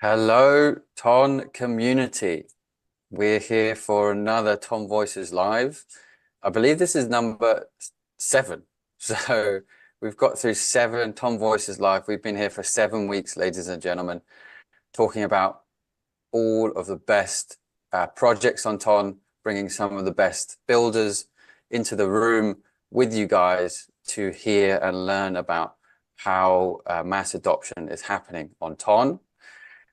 Hello, Ton community. We're here for another Ton Voices Live. I believe this is number 7. So we've got through 7 Ton Voices Live. We've been here for 7 weeks, ladies and gentlemen, talking about all of the best projects on Ton, bringing some of the best builders into the room with you guys to hear and learn about how mass adoption is happening on Ton.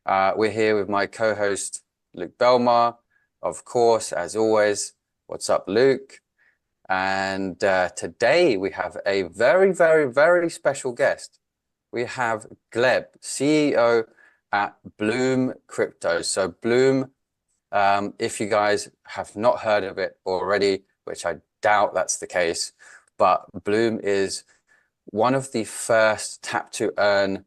We're here with my co-host, Luke Belmar, of course, as always. What's up, Luke? And today we have a very, very, very special guest. We have Gleb, CEO at Bloom Crypto. So Bloom, if you guys have not heard of it already, which I doubt that's the case, but Bloom is one of the first tap to earn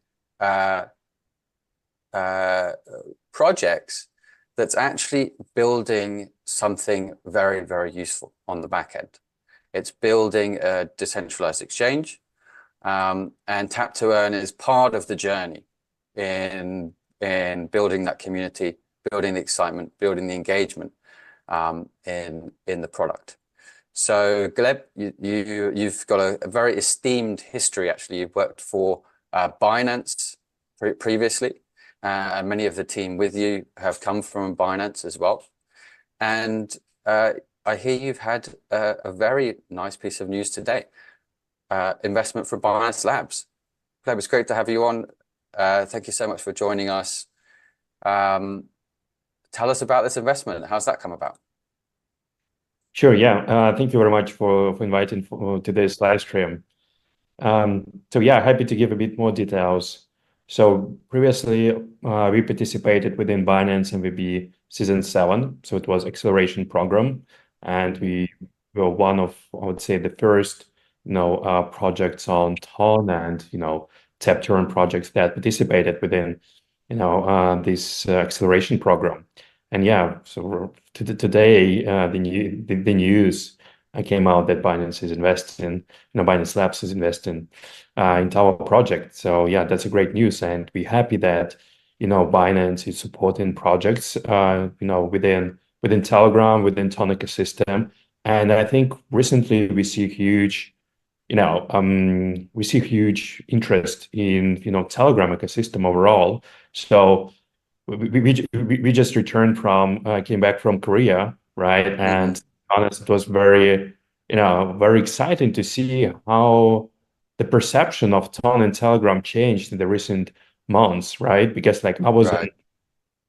projects that's actually building something very, very useful on the back end. It's building a decentralized exchange, and tap to earn is part of the journey in building that community, building the excitement, building the engagement in the product. So Gleb, you've got a very esteemed history. Actually, you've worked for Binance previously. And many of the team with you have come from Binance as well. And I hear you've had a very nice piece of news today. Investment from Binance Labs. Gleb, it's great to have you on. Thank you so much for joining us. Tell us about this investment. How's that come about? Sure, yeah. Thank you very much for inviting to this live stream. So yeah, happy to give a bit more details. So previously, we participated within Binance MVP Season 7. So it was acceleration program. And we were one of, I would say, the first, projects on Ton and, tap to earn projects that participated within, this acceleration program. And yeah, so today, the news came out that Binance is investing, Binance Labs is investing into our project. So yeah, that's a great news, and we're happy that Binance is supporting projects within Telegram, within Ton ecosystem. And I think recently we see huge interest in Telegram ecosystem overall. So we just came back from Korea, right? And honest, it was very exciting to see how the perception of Ton and Telegram changed in the recent months, right? Because like Right.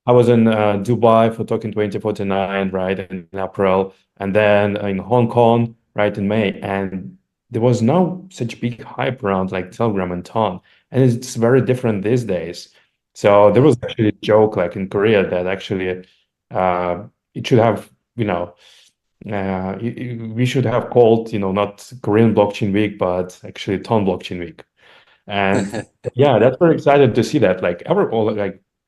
I was in Dubai for Token 2049, right, in April, and then in Hong Kong, right, in May, and there was no such big hype around like Telegram and Ton, and it's very different these days. So there was actually a joke like in Korea that actually it should have, we should have called, not Korean Blockchain Week, but actually Ton Blockchain Week. And yeah, that's very excited to see that. Like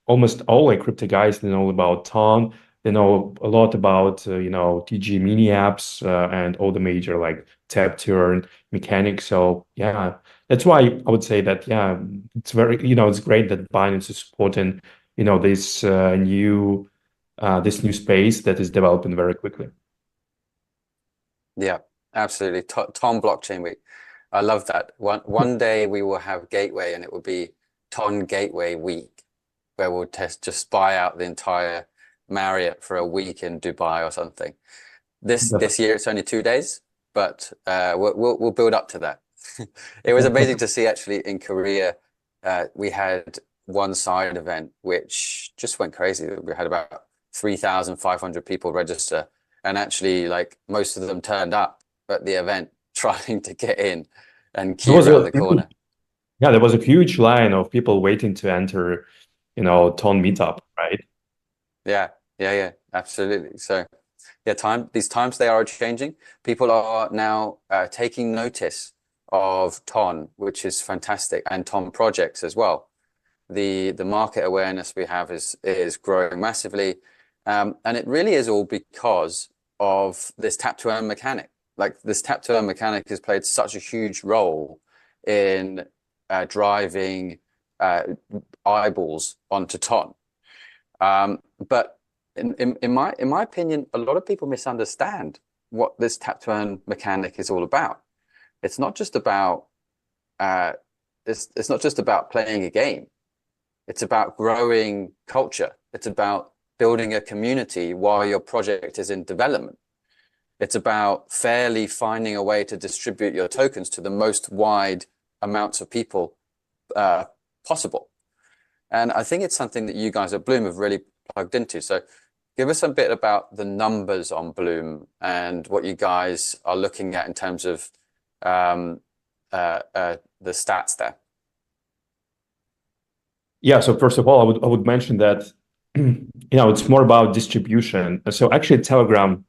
almost all like crypto guys, they know about Ton. They know a lot about TG mini apps and all the major like tap to earn mechanics. So yeah, that's why I would say that yeah, it's very it's great that Binance is supporting this new space that is developing very quickly. Yeah, absolutely. Ton Blockchain Week. I love that. One day we will have Gateway, and it will be Ton Gateway Week, where we'll just spy out the entire Marriott for a week in Dubai or something. This year it's only 2 days, but we'll build up to that. It was amazing to see actually in Korea. We had one side event which just went crazy. We had about 3,500 people register, and actually like most of them turned up at the event trying to get in and There queue was around a the corner. Yeah, there was a huge line of people waiting to enter, Ton meetup, right? Yeah, yeah, absolutely. So yeah, these times they are changing. People are now taking notice of Ton, which is fantastic, and Ton projects as well. The market awareness we have is growing massively, and it really is all because of this tap to earn mechanic. Like this tap to earn mechanic has played such a huge role in driving eyeballs onto Ton. But in my opinion, a lot of people misunderstand what this tap to earn mechanic is all about. It's not just about it's not just about playing a game. It's about growing culture. It's about building a community while your project is in development. It's about fairly finding a way to distribute your tokens to the most wide amounts of people possible. And I think it's something that you guys at Bloom have really plugged into. So give us a bit about the numbers on Bloom and what you guys are looking at in terms of the stats there. Yeah, so first of all, I would mention that it's more about distribution. So actually, Telegram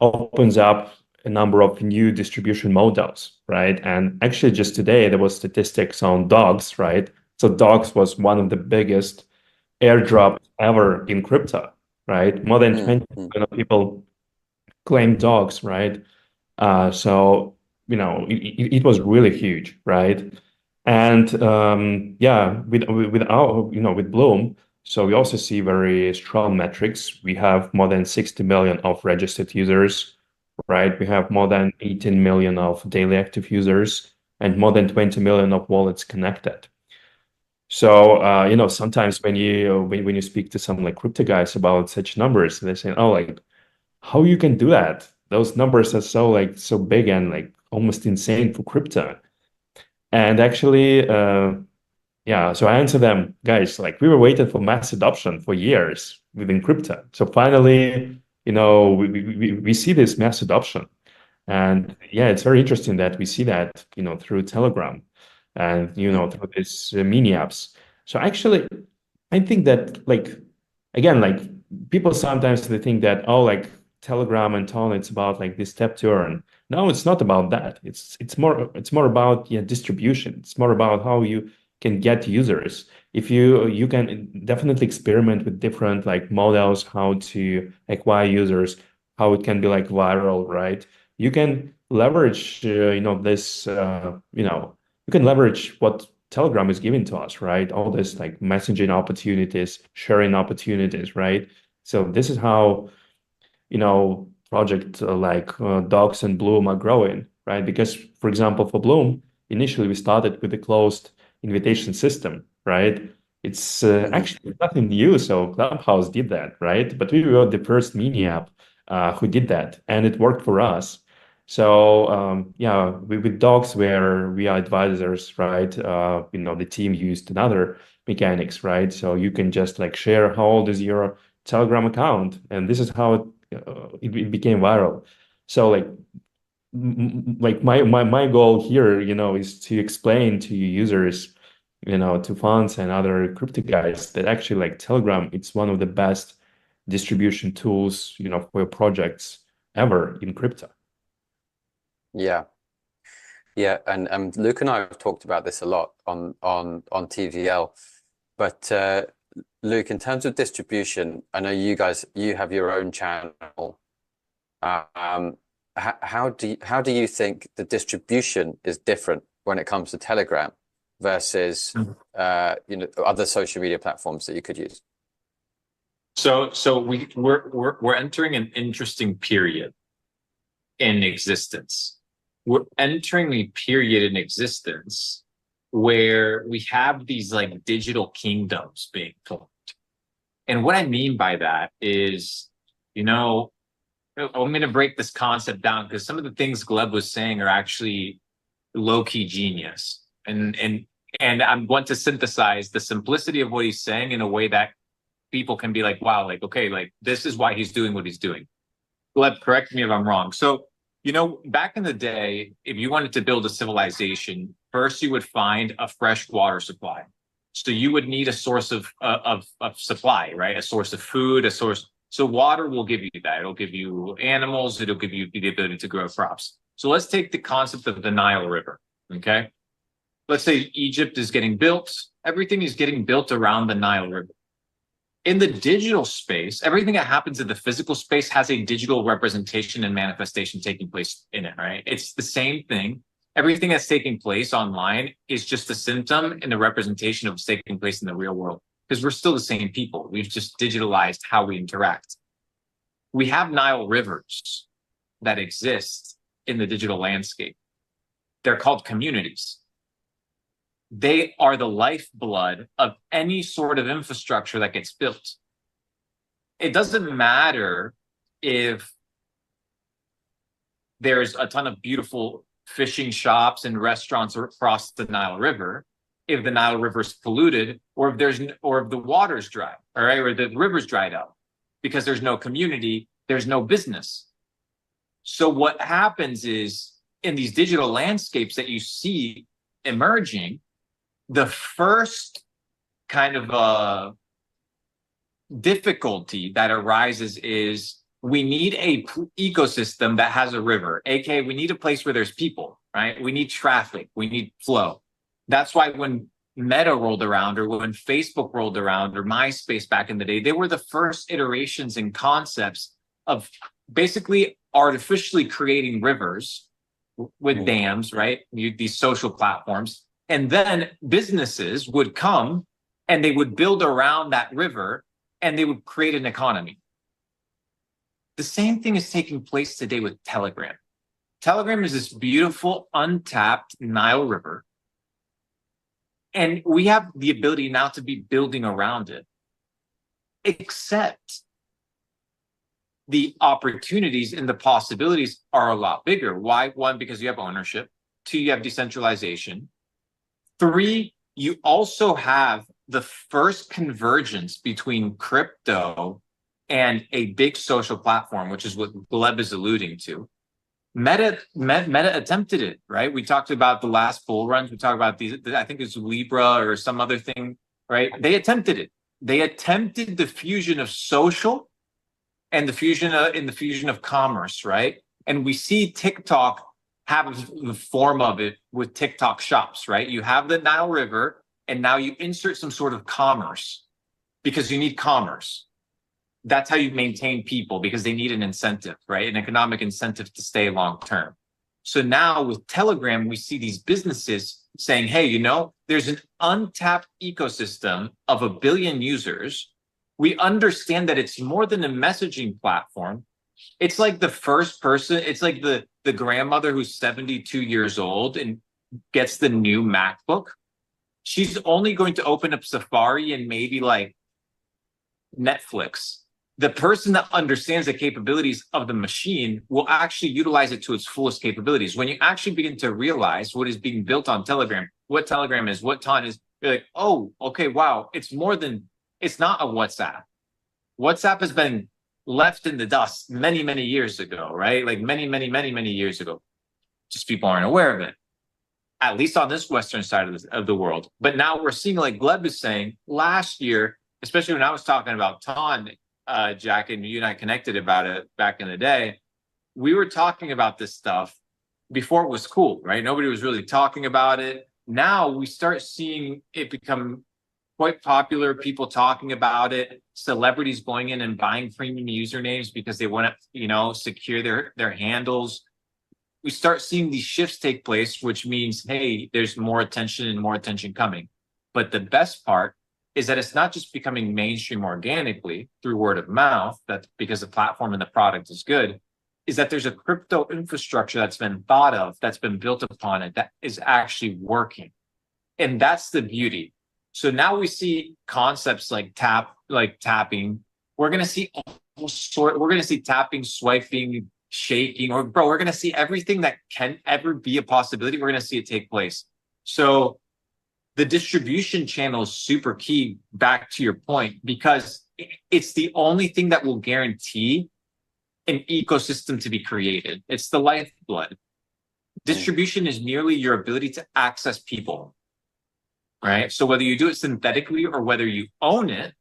opens up a number of new distribution models, right? And actually, just today there was statistics on dogs, right? So dogs was one of the biggest airdrops ever in crypto, right? More than 20% of people claim dogs, right? So it was really huge, right? And yeah, with Bloom, so we also see very strong metrics. We have more than 60 million of registered users, right? We have more than 18 million of daily active users and more than 20 million of wallets connected. So sometimes when you speak to some like crypto guys about such numbers, they're saying, "Oh, like how you can do that? Those numbers are so big and like almost insane for crypto." And actually, yeah, so I answer them, guys, like we were waiting for mass adoption for years within crypto. So finally, we see this mass adoption. And yeah, it's very interesting that we see that, through Telegram and, through these mini apps. So actually, I think that again, people sometimes they think that, oh, like Telegram and Ton, it's about like this step to earn. No, it's not about that. It's more about distribution. It's more about how you can get users. If you can definitely experiment with different like models, how to acquire users, how it can be like viral, right? You can leverage, you can leverage what Telegram is giving to us, right? All this like messaging opportunities, sharing opportunities, right? So this is how, project like Docs and Bloom are growing, right? Because, for example, for Bloom, initially we started with a closed invitation system, right? It's actually nothing new. So Clubhouse did that, right? But we were the first mini app who did that, and it worked for us. So yeah, with Docs, where we are advisors, right? The team used another mechanics, right? So you can just like share how old is your Telegram account, and this is how it became viral. So like my goal here, is to explain to users, to funds and other crypto guys that actually like Telegram, it's one of the best distribution tools, for your projects ever in crypto. Yeah. Yeah, and Luke and I have talked about this a lot on TVL. But Luke, in terms of distribution, I know you have your own channel. How do you think the distribution is different when it comes to Telegram versus other social media platforms that you could use? So we're entering an interesting period in existence. We're entering a period in existence where we have these like digital kingdoms being formed. And what I mean by that is, I'm going to break this concept down because some of the things Gleb was saying are actually low-key genius. And I'm going to synthesize the simplicity of what he's saying in a way that people can be like, wow, like, okay, like this is why he's doing what he's doing. Gleb, correct me if I'm wrong. So, back in the day, if you wanted to build a civilization, first you would find a fresh water supply. So you would need a source of supply, right? A source of food, a source. So water will give you that. It'll give you animals. It'll give you the ability to grow crops. So let's take the concept of the Nile River, okay? Let's say Egypt is getting built. Everything is getting built around the Nile River. In the digital space, everything that happens in the physical space has a digital representation and manifestation taking place in it, right? It's the same thing. Everything that's taking place online is just a symptom and the representation of what's taking place in the real world. because we're still the same people. We've just digitalized how we interact. We have Nile rivers that exist in the digital landscape. They're called communities. They are the lifeblood of any sort of infrastructure that gets built. It doesn't matter if there's a ton of beautiful fishing shops and restaurants across the Nile River, if the Nile River is polluted, or if the water's dry, all right, or the river's dried up, because there's no community, there's no business. So what happens is, in these digital landscapes that you see emerging, the first kind of difficulty that arises is we need a ecosystem that has a river, aka we need a place where there's people, right? We need traffic, we need flow. That's why when Meta rolled around, or when Facebook rolled around, or MySpace back in the day, they were the first iterations and concepts of basically artificially creating rivers with dams, right? These social platforms. And then businesses would come and they would build around that river and they would create an economy. The same thing is taking place today with Telegram. Telegram is this beautiful, untapped Nile River. And we have the ability now to be building around it. Except the opportunities and the possibilities are a lot bigger. Why? One, because you have ownership. Two, you have decentralization. Three, you also have the first convergence between crypto and a big social platform, which is what Gleb is alluding to. Meta attempted it, right? We talked about the last bull runs. We talked about these, I think it's Libra or some other thing, right? They attempted it. They attempted the fusion of social and the fusion of commerce, right? And we see TikTok have the form of it with TikTok shops, right? You have the Nile River, and now you insert some sort of commerce because you need commerce. That's how you maintain people, because they need an incentive, right? An economic incentive to stay long term. So now with Telegram, we see these businesses saying, hey, you know, there's an untapped ecosystem of 1 billion users. We understand that it's more than a messaging platform. It's like the first person, it's like the grandmother who's 72 years old and gets the new MacBook. She's only going to open up Safari and maybe like Netflix. The person that understands the capabilities of the machine will actually utilize it to its fullest capabilities. When you actually begin to realize what is being built on Telegram, what Telegram is, what Ton is, you're like, oh, okay, wow, it's more than, it's not a WhatsApp. WhatsApp has been left in the dust many, many years ago, right? Like many, many, many, many years ago. Just people aren't aware of it, at least on this Western side of the world. But now we're seeing, like Gleb is saying, last year, especially when I was talking about Ton, Jack, and you and I connected about it back in the day, we were talking about this stuff before it was cool, right? Nobody was really talking about it. Now we start seeing it become quite popular, people talking about it, celebrities going in and buying premium usernames because they want to, you know, secure their handles. We start seeing these shifts take place, which means, hey, there's more attention and more attention coming. But the best part is that it's not just becoming mainstream organically through word of mouth, that because the platform and the product is good, is that there's a crypto infrastructure that's been thought of, that's been built upon it, that is actually working. And that's the beauty. So now we see concepts like tapping. We're going to see we're going to see tapping, swiping, shaking, or we're going to see everything that can ever be a possibility. We're going to see it take place. So the distribution channel is super key, back to your point, because it's the only thing that will guarantee an ecosystem to be created. It's the lifeblood. Distribution is merely your ability to access people, right? So whether you do it synthetically or whether you own it,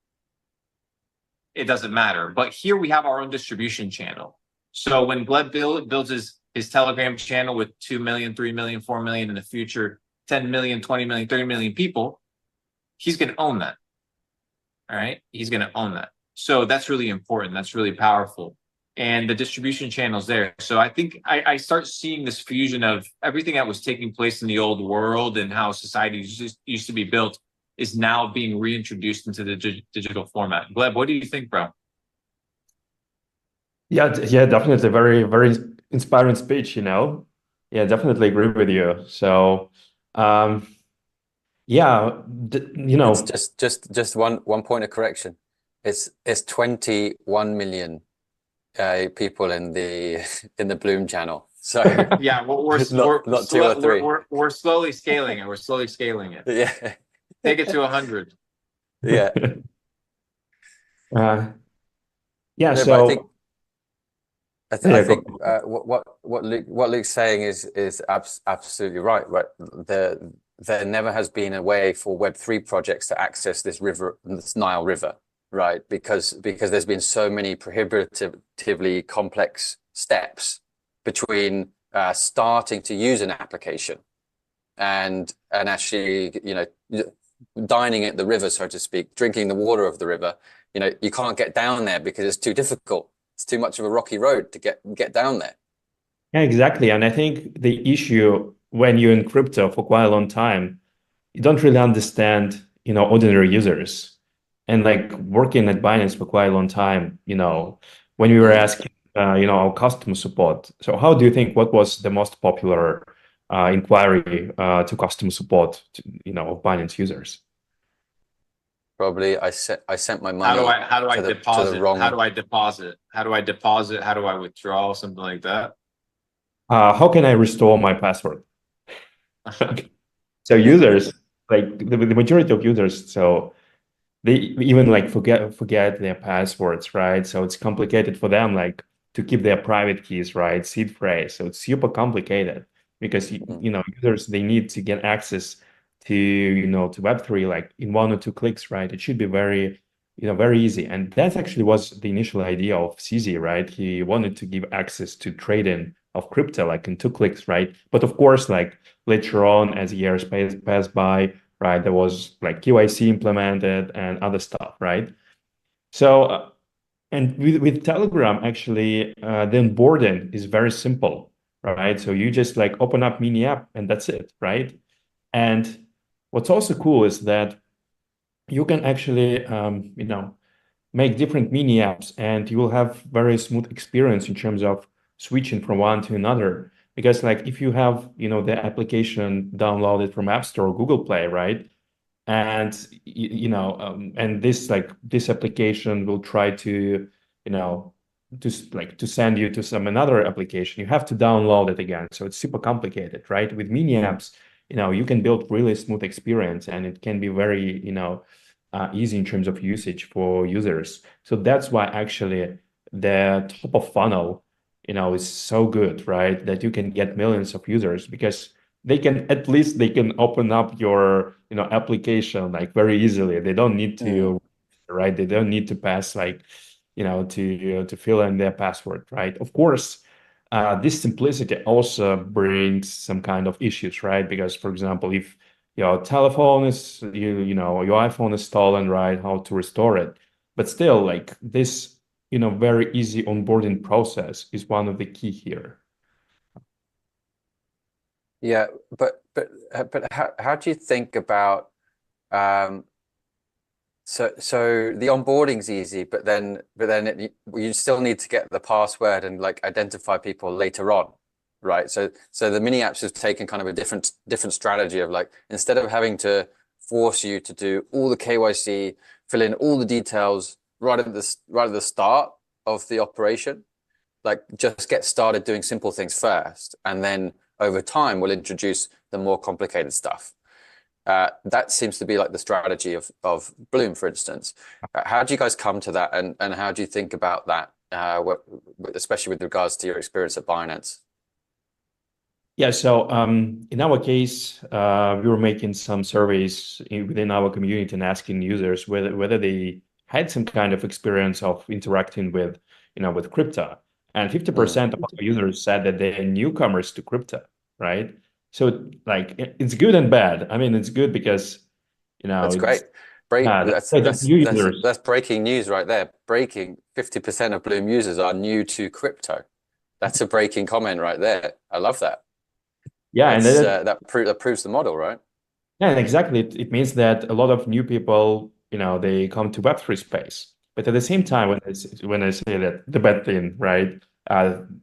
it doesn't matter. But here we have our own distribution channel. So when Gleb builds his Telegram channel with 2 million, 3 million, 4 million in the future, 10 million, 20 million, 30 million people, he's going to own that. All right. He's going to own that. So that's really important. That's really powerful. And the distribution channel's there. So I think I start seeing this fusion of everything that was taking place in the old world and how society used to be built is now being reintroduced into the digital format. Gleb, what do you think, bro? Yeah, definitely. Very, very inspiring speech, Yeah, definitely agree with you. So, yeah, It's just one point of correction. It's 21 million people in the in the Bloom channel. So Yeah, not two or three. we're slowly scaling it. We're slowly scaling it. Yeah. Take it to 100. Yeah. Yeah. No, but So, I yeah, think what Luke's saying is absolutely right. Right, there never has been a way for Web3 projects to access this river, this Nile River, right? Because there's been so many prohibitively complex steps between starting to use an application and actually, dining at the river, so to speak, drinking the water of the river. You can't get down there because it's too difficult. It's too much of a rocky road to get down there. yeah, exactly. And I think the issue when you're in crypto for quite a long time, you don't really understand, ordinary users. And like working at Binance for quite a long time, when we were asking, our customer support. So how do you think what was the most popular inquiry to customer support, of Binance users? Probably I sent my How do money I to the deposit? wrong. How do I deposit? How do I deposit? How do I withdraw? Something like that. How can I restore my password? So users, like the majority of users, so they even like forget their passwords, right? So it's complicated for them, like to keep their private keys, right? Seed phrase. So it's super complicated because users they need to get access to Web3 like in 1 or 2 clicks, right? It should be very easy. And that actually was the initial idea of CZ, right? He wanted to give access to trading of crypto like in 2 clicks, right? But of course, like later on, as years passed by, right, there was like KYC implemented and other stuff, right? So, and with Telegram, actually, the onboarding is very simple, right? So you just like open up mini app and that's it, right? And what's also cool is that you can actually, make different mini apps and you will have very smooth experience in terms of switching from one to another. Because like if you have, the application downloaded from App Store or Google Play, right? And and this application will try to you know to send you to some another application. You have to download it again, so it's super complicated, right? With mini apps, you can build really smooth experience and it can be very easy in terms of usage for users. So that's why actually the top of funnel is so good, right? That you can get millions of users because they can open up your application like very easily. They don't need to, right? They don't need to pass like to fill in their password, right? Of course, this simplicity also brings some kind of issues, right? Because for example, if your telephone is your iPhone is stolen, right? How to restore it? But still, like this very easy onboarding process is one of the key here. Yeah, but how do you think about so the onboarding's easy, but then you still need to get the password and like identify people later on, right? So the mini apps have taken kind of a different strategy of like instead of having to force you to do all the KYC, fill in all the details right at the start of the operation, like just get started doing simple things first, and then over time we'll introduce the more complicated stuff. That seems to be like the strategy of Bloom, for instance. How do you guys come to that, and how do you think about that, especially with regards to your experience at Binance? Yeah, so in our case, we were making some surveys within our community and asking users whether they had some kind of experience of interacting with crypto. And 50% of our users said that they're newcomers to crypto, right? So like it's good and bad. I mean, it's good because That's it's great. Break. that's great that new users. That's breaking news right there. Breaking 50% of Bloom users are new to crypto. That's a breaking comment right there. I love that. Yeah, and That proves the model, right? Yeah, and exactly. It means that a lot of new people, they come to Web3 space. But at the same time, when I say that the bad thing, right?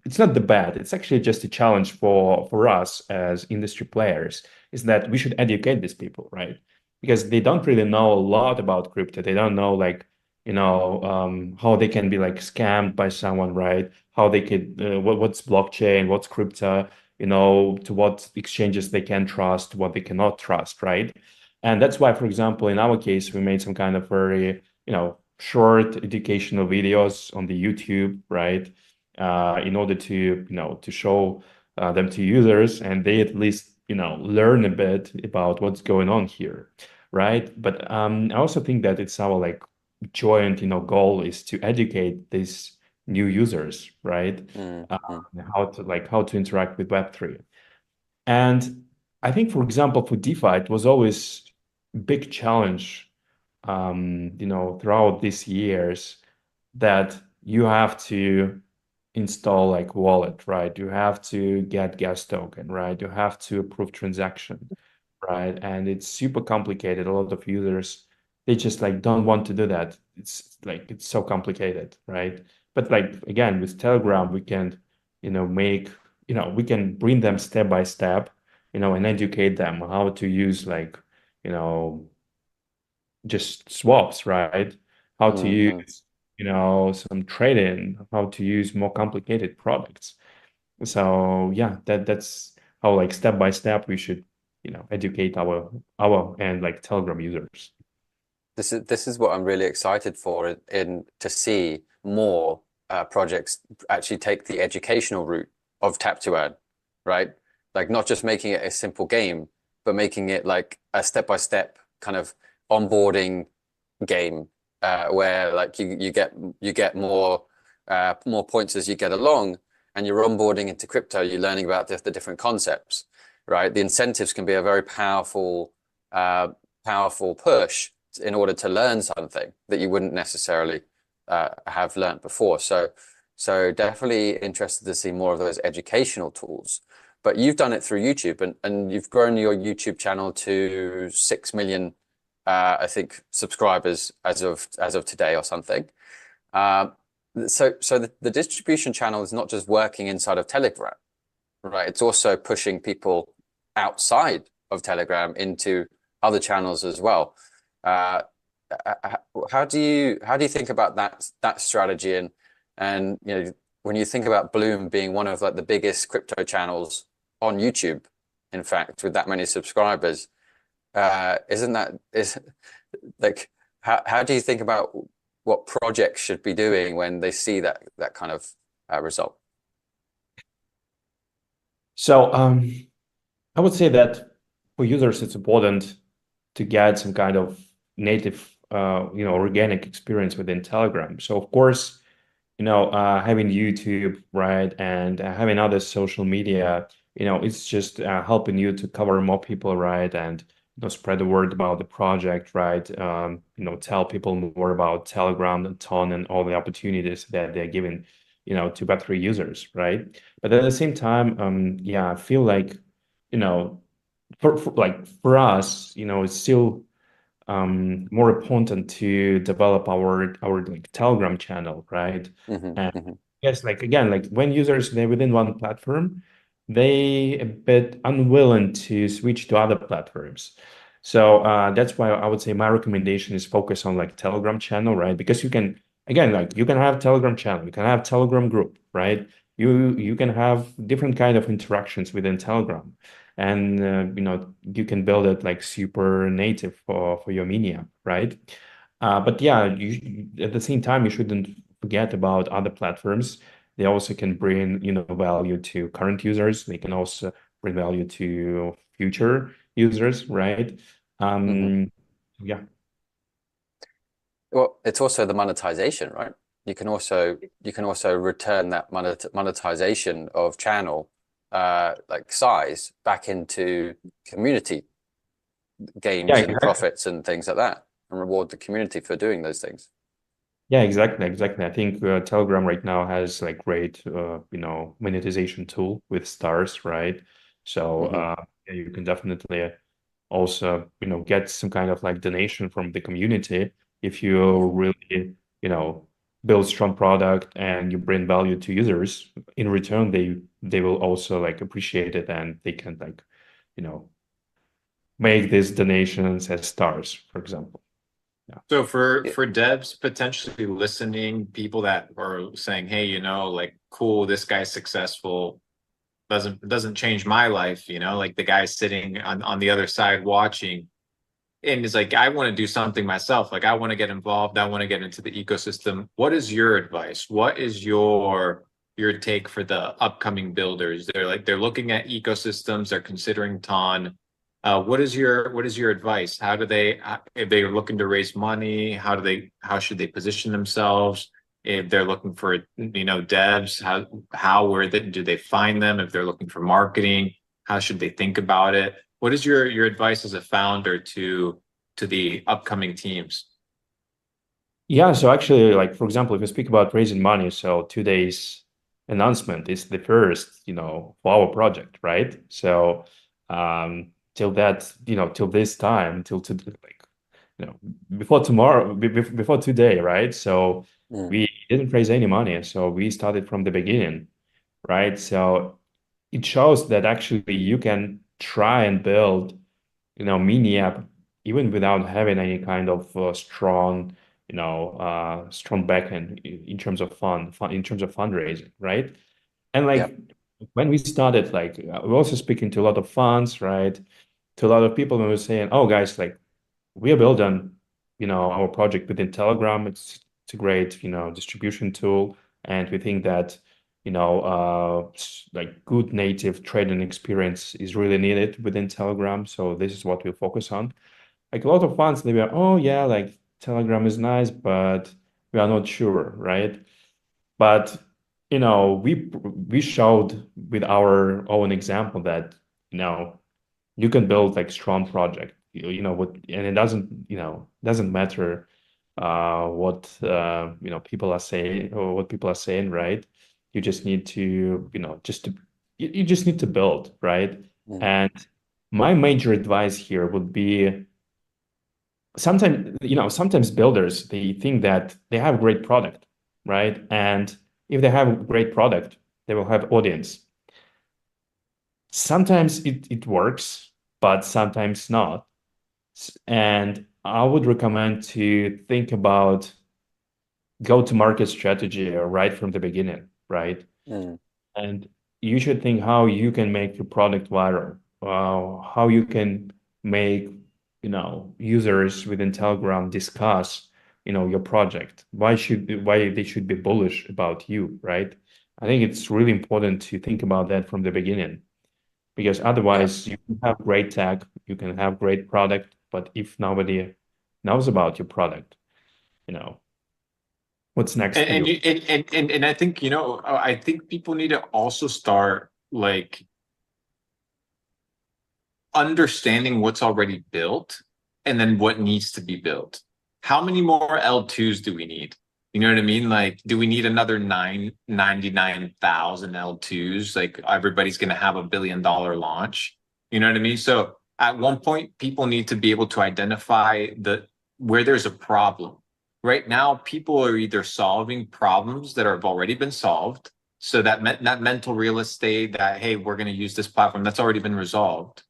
It's not the bad. It's actually just a challenge for us as industry players, is that we should educate these people, right? Because they don't really know a lot about crypto. They don't know like, how they can be like scammed by someone, right? How they could, what's blockchain, what's crypto, to what exchanges they can trust, what they cannot trust, right? And that's why, for example, in our case, we made some kind of very, short educational videos on the YouTube, right? In order to, to show them to users and they at least, learn a bit about what's going on here, right? But I also think that it's our like joint, goal is to educate these new users, right? Mm-hmm. How to interact with Web3. And I think, for example, for DeFi, it was always a big challenge, throughout these years that you have to install like wallet, right? You have to get gas token, right? You have to approve transaction, right? And it's super complicated. A lot of users, they just like don't want to do that. It's so complicated, right? But like again, with Telegram, we can, make, we can bring them step by step, and educate them how to use like, you know, just swaps, right? How to Mm-hmm. use, some trading, how to use more complicated products. So yeah, that's how like step by step we should, educate our and like Telegram users. This is what I'm really excited for in to see more projects actually take the educational route of tap to earn, right? Like not just making it a simple game, but making it like a step-by-step kind of onboarding game where like you get more points as you get along, and you're onboarding into crypto. You're learning about the different concepts, right? The incentives can be a very powerful push in order to learn something that you wouldn't necessarily have learned before. So definitely interested to see more of those educational tools. But you've done it through YouTube, and you've grown your YouTube channel to 6 million, I think, subscribers as of today or something. So the distribution channel is not just working inside of Telegram, right? It's also pushing people outside of Telegram into other channels as well. Uh, how do you think about that strategy and when you think about Bloom being one of like the biggest crypto channels on YouTube, in fact, with that many subscribers, isn't that is like how do you think about what projects should be doing when they see that kind of result? So I would say that for users, it's important to get some kind of native, organic experience within Telegram. So of course, having YouTube, right, and having other social media, it's just helping you to cover more people, right, and spread the word about the project, right. Tell people more about Telegram and Ton and all the opportunities that they're giving, to Web3 users, right. But at the same time, yeah, I feel like, you know, for us, it's still more important to develop our like Telegram channel, right? Hmm. And Hmm. yes, like again, like when users they're within one platform, they a bit unwilling to switch to other platforms. So that's why I would say my recommendation is focus on like Telegram channel, right? Because you can again like you can have Telegram channel, you can have Telegram group, right? You can have different kind of interactions within Telegram and you can build it like super native for your media, right? But yeah, at the same time, you shouldn't forget about other platforms. They also can bring value to current users. They can also bring value to future users, right? Hmm. Yeah. Well, it's also the monetization, right? You can also return that monetization of channel like size back into community Yeah, gains and exactly. profits and things like that, and reward the community for doing those things. Yeah, exactly. I think Telegram right now has like great, monetization tool with stars, right? So Hmm. yeah, you can definitely also, get some kind of like donation from the community if you really, build strong product and you bring value to users. In return, they will also like appreciate it, and they can like, make these donations as stars, for example. Yeah. So for devs potentially listening, people that are saying, hey, like, cool, this guy's successful, doesn't change my life, like the guy sitting on the other side watching, and is like, I want to do something myself. Like, I want to get involved. I want to get into the ecosystem. What is your advice? What is your take for the upcoming builders? They're looking at ecosystems. They're considering Ton. What is your advice? How do they, if they're looking to raise money, how should they position themselves? If they're looking for, devs, where do they find them? If they're looking for marketing, how should they think about it? What is your advice as a founder to the upcoming teams? Yeah, so actually, like for example, if we speak about raising money, so today's announcement is the first, for our project, right? So till that, till this time, till to like, before tomorrow, before today, right? So we didn't raise any money, so we started from the beginning, right? So it shows that actually you can try and build, mini app even without having any kind of strong, strong backend in terms of in terms of fundraising, right? And like when we started, like we're also speaking to a lot of funds, right? To a lot of people, and we were saying, "Oh, guys, like we are building, our project within Telegram. It's a great, distribution tool, and we think that, like good native trading experience is really needed within Telegram. So this is what we'll focus on." Like a lot of funds, they were, "Oh yeah, like Telegram is nice, but we are not sure, right?" But we showed with our own example that you can build like strong project. What, and it doesn't matter what people are saying, or what people are saying, right? You just need to you just need to build, right? And my major advice here would be, sometimes builders, they think that they have a great product, right? And if they have a great product, they will have audience. Sometimes it works, but sometimes not. And I would recommend to think about go-to-market strategy right from the beginning, right? And you should think how you can make your product viral, how you can make, users within Telegram discuss, your project. Why they should be bullish about you, right? I think it's really important to think about that from the beginning, because otherwise you can have great tech, you can have great product, but if nobody knows about your product, what's next for And you? and I think, I think people need to also start like understanding what's already built and then what needs to be built. How many more L2s do we need? You know what I mean? Like, do we need another 99,000 L2s? Like, everybody's going to have $1 billion launch. You know what I mean? So at one point, people need to be able to identify where there's a problem. Right now, people are either solving problems that have already been solved. So that mental real estate that, hey, we're going to use this platform, that's already been resolved.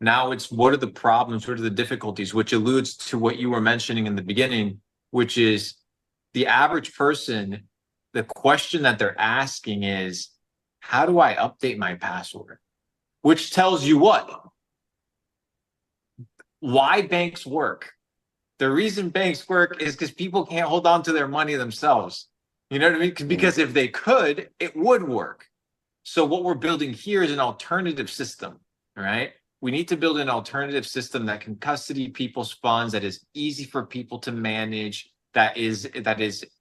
Now it's, what are the problems? What are the difficulties? Which alludes to what you were mentioning in the beginning, which is the average person, the question that they're asking is, how do I update my password? Which tells you what? Why banks work. The reason banks work is because people can't hold on to their money themselves. You know what I mean? Because if they could, it would work. So what we're building here is an alternative system, right? We need to build an alternative system that can custody people's funds, that is easy for people to manage, that is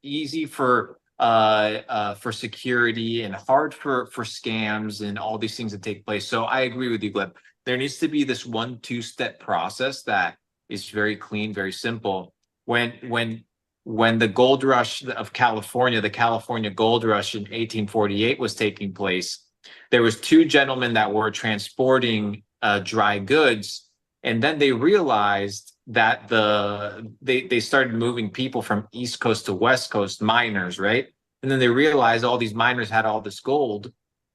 easy for security and hard for scams and all these things that take place. So I agree with you, Gleb. There needs to be this 1-2-step process that is very clean, very simple. When the gold rush of California, the California gold rush in 1848 was taking place, there was 2 gentlemen that were transporting dry goods, And then they realized that they started moving people from East Coast to West Coast, miners, right? And then they realized all these miners had all this gold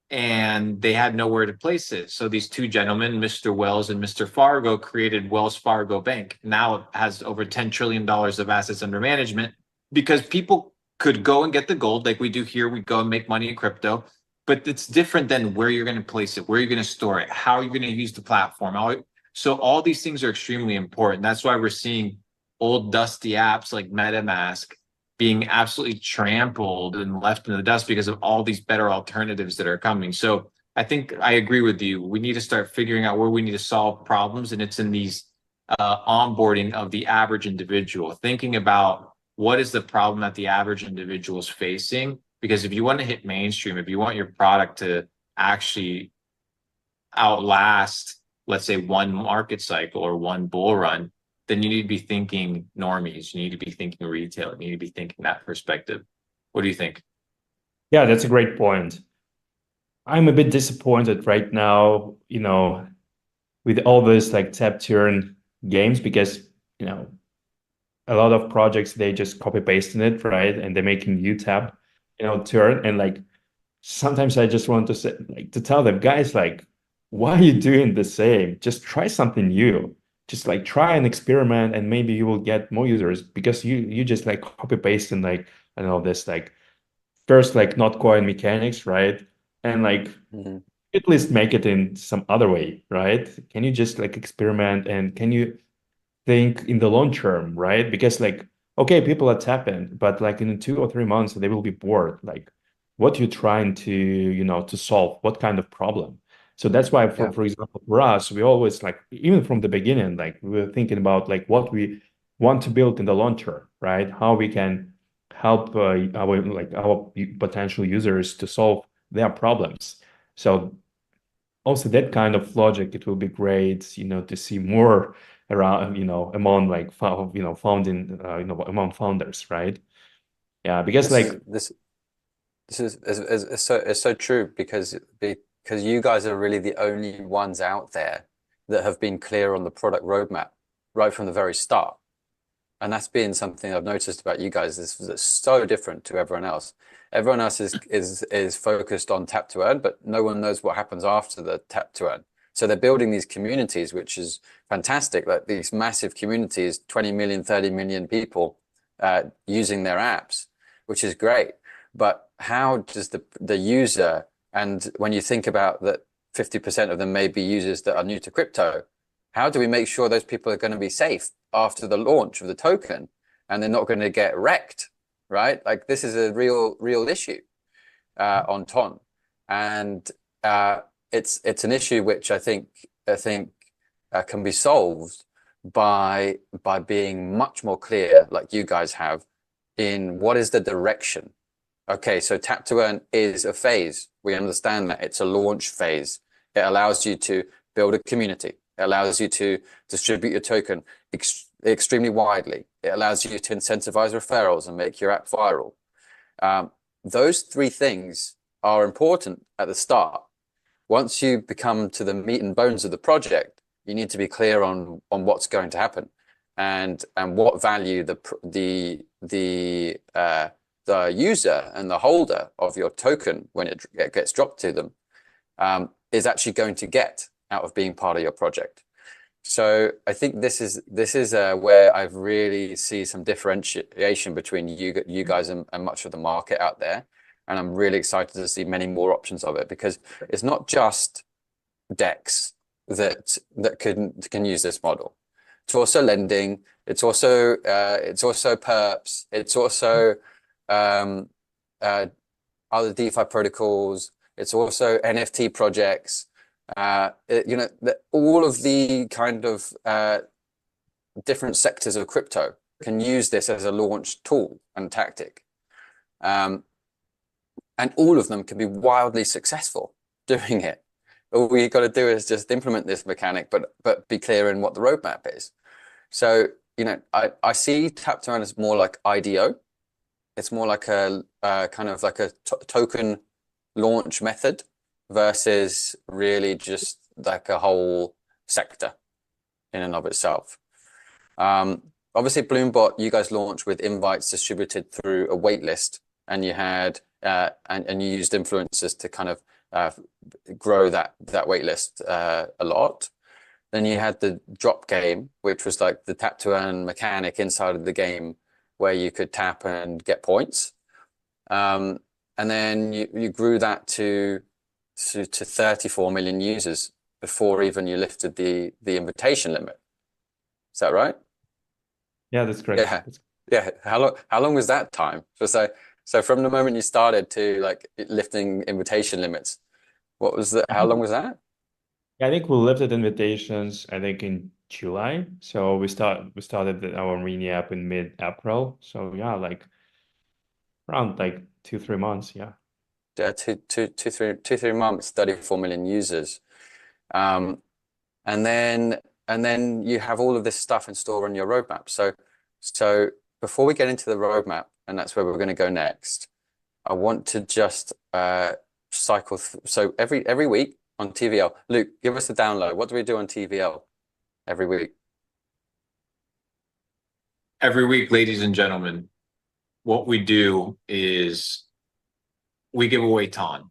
and they had nowhere to place it. So these two gentlemen, Mr. Wells and Mr. Fargo, created Wells Fargo Bank. Now it has over $10 trillion of assets under management because people could go and get the gold like we do here. We go and make money in crypto, but it's different than where you're going to place it, where you're going to store it, how you're going to use the platform. So all these things are extremely important. That's why we're seeing old dusty apps like MetaMask being absolutely trampled and left in the dust because of all these better alternatives that are coming. So I think I agree with you. We need to start figuring out where we need to solve problems, and it's in these onboarding of the average individual, thinking about what is the problem that the average individual is facing. Because if you want to hit mainstream, if you want your product to actually outlast, let's say, one market cycle or one bull run, then you need to be thinking normies. You need to be thinking retail. You need to be thinking that perspective. What do you think? Yeah, that's a great point. I'm a bit disappointed right now, with all this like tap turn games because, a lot of projects, they just copy pasting it, right? And they're making new tap, turn. And like, sometimes I just want to say, like, to tell them, guys, like, why are you doing the same? Just try something new. Just like try and experiment, and maybe you will get more users because you just like copy paste and like I don't know this like first like not coin mechanics, right? And like Mm-hmm. at least make it in some other way, right? Can you just like experiment and can you think in the long term, right? Because like, okay, people are tapping, but like in 2 or 3 months, they will be bored. Like, what you're trying to, to solve, what kind of problem? So that's why, Yeah. for example, for us, we always like, even from the beginning, like we were thinking about like what we want to build in the long term, right? How we can help our potential users to solve their problems. So also that kind of logic, it will be great, to see more around, among like founding, among founders, right? Yeah, because This like, is this this is so true because you guys are really the only ones out there that have been clear on the product roadmap right from the very start. And that's been something I've noticed about you guys is that's so different to everyone else. Everyone else is focused on tap to earn, but no one knows what happens after the tap to earn. So they're building these communities, which is fantastic. Like these massive communities, 20 million, 30 million people using their apps, which is great. But how does the user, and when you think about that 50% of them may be users that are new to crypto, how do we make sure those people are going to be safe after the launch of the token and they're not going to get wrecked, right? Like this is a real issue on Ton, and it's an issue which I think can be solved by being much more clear, like you guys have, in what is the direction. Okay, so tap to earn is a phase. We understand that it's a launch phase. It allows you to build a community. It allows you to distribute your token extremely widely. It allows you to incentivize referrals and make your app viral. Those three things are important at the start. Once you become to the meat and bones of the project, you need to be clear on what's going to happen and what value the user and the holder of your token when it gets dropped to them is actually going to get out of being part of your project. So I think this is where I really see some differentiation between you guys and much of the market out there, and I'm really excited to see many more options of it because it's not just DEX that can use this model. It's also lending. It's also perps. It's also other DeFi protocols. It's also NFT projects. All of the kind of different sectors of crypto can use this as a launch tool and tactic. And all of them can be wildly successful doing it. All we got to do is just implement this mechanic, but be clear in what the roadmap is. So, I see tap to earn as more like IDO. It's more like a kind of like a token launch method versus really just like a whole sector. in and of itself. Obviously, Bloombot, you guys launched with invites distributed through a waitlist, and you had and you used influencers to kind of grow that waitlist a lot. Then you had the drop game, which was like the tap to earn mechanic inside of the game where you could tap and get points. And then you grew that to 34 million users before even you lifted the invitation limit. Is that right? Yeah, that's correct. Yeah. How long was that time? So from the moment you started to like lifting invitation limits, how long was that? I think we lifted invitations, I think in July. So we started our mini app in mid-April. So yeah, like around like 2-3 months. Yeah. Yeah, 3 months, 34 million users. And then you have all of this stuff in store on your roadmap. So before we get into the roadmap, and that's where we're going to go next, I want to just cycle so every week on TVL. Luke, give us the download. What do we do on TVL every week? Every week, ladies and gentlemen, what we do is we give away Ton,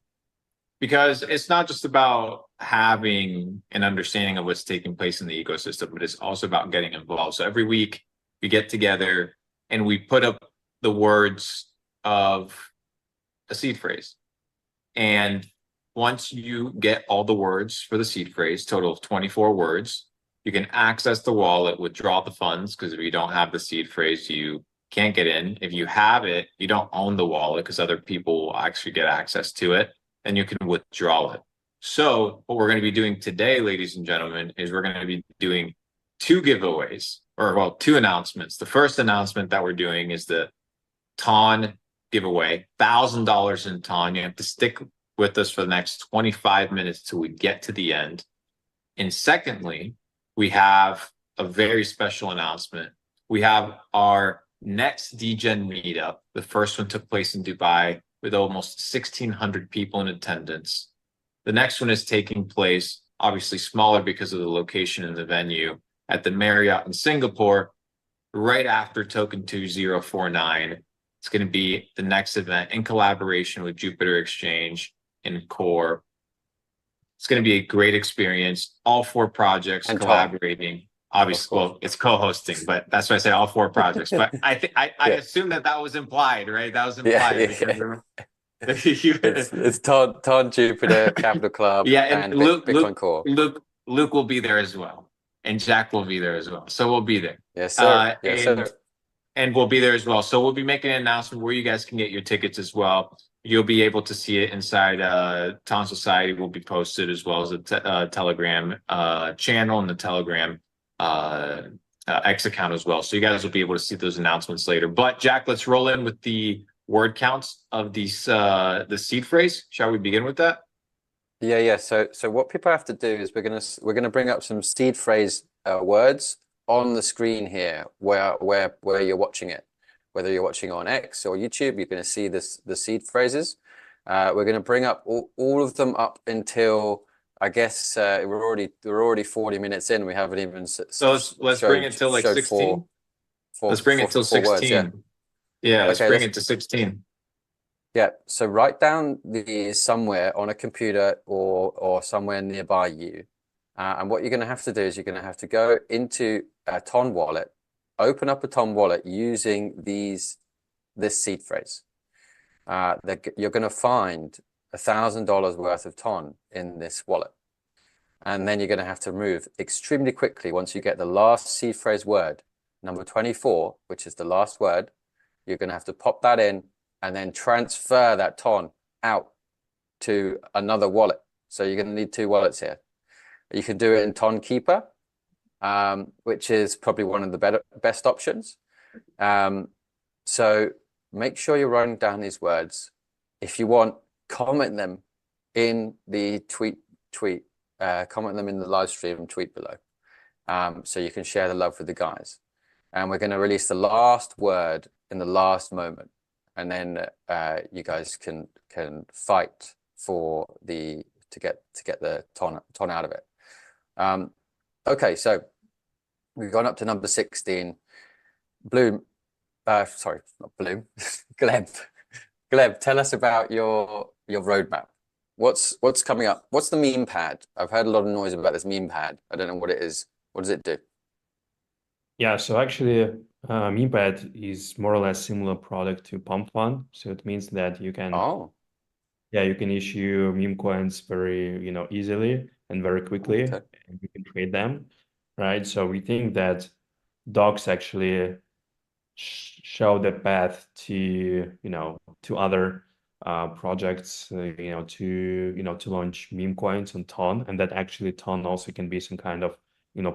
because it's not just about having an understanding of what's taking place in the ecosystem, but it's also about getting involved. So every week we get together and we put up the words of a seed phrase. And once you get all the words for the seed phrase, total of 24 words, you can access the wallet, withdraw the funds, because if you don't have the seed phrase, you can't get in. If you have it, you don't own the wallet because other people will actually get access to it, and you can withdraw it. So what we're going to be doing today, ladies and gentlemen, is we're going to be doing 2 giveaways, or well, 2 announcements. The first announcement that we're doing is the Ton giveaway, $1,000 in Ton. You have to stick with us for the next 25 minutes till we get to the end. And secondly, we have a very special announcement. We have our next DGen meetup. The first one took place in Dubai with almost 1,600 people in attendance. The next one is taking place, obviously smaller because of the location and the venue, at the Marriott in Singapore, right after Token 2049. It's going to be the next event in collaboration with Jupiter Exchange and Core. It's going to be a great experience. All 4 projects and collaborating. Tom. Obviously, well, it's co-hosting, but that's why I say all 4 projects. But I assume that was implied, right? That was implied. It's Ton, Jupiter, Capital Club, and Bitcoin Core. Luke will be there as well, and Jack will be there as well. So we'll be there. Yes, sir. Yes, sir. And we'll be there as well. So we'll be making an announcement where you guys can get your tickets as well. You'll be able to see it inside Ton Society. Will be posted, as well as the Telegram channel and the Telegram X account as well. So you guys will be able to see those announcements later. But Jack, let's roll in with the word counts of these the seed phrase. Shall we begin with that? Yeah. So what people have to do is we're gonna bring up some seed phrase words on the screen here where you're watching it. Whether you're watching on X or YouTube, you're going to see the seed phrases. We're going to bring up all of them up until, I guess, we're already 40 minutes in. We haven't even so let's bring it till like 16. Let's bring it till 16. Words, yeah, let's bring it to 16. Yeah. So write down these somewhere on a computer or somewhere nearby you. And what you're going to have to do is you're going to have to go into a Ton wallet. Open up a Ton wallet using this seed phrase. You're going to find $1,000 worth of Ton in this wallet. And then you're going to have to move extremely quickly once you get the last seed phrase word, number 24, which is the last word. You're going to have to pop that in and then transfer that Ton out to another wallet. So you're going to need 2 wallets here. You can do it in Ton Keeper, which is probably one of the best options. So make sure you're writing down these words. If you want, comment them in the tweet, comment them in the live stream and tweet below. So you can share the love with the guys. And we're going to release the last word in the last moment. And then you guys can fight for to get the Ton out of it. Okay, so We've gone up to number 16. Bloom, sorry, not Bloom, Gleb. Gleb, tell us about your roadmap. What's coming up? What's the meme pad? I've heard a lot of noise about this meme pad. I don't know what it is. What does it do? Yeah, so actually, MemePad is more or less similar product to Pump Fund. So it means that you can, Oh, yeah, you can issue meme coins very, easily and very quickly, okay. and you can trade them, right? So we think that docs actually show the path to, to other projects, to launch meme coins on Ton, and that actually Ton also can be some kind of,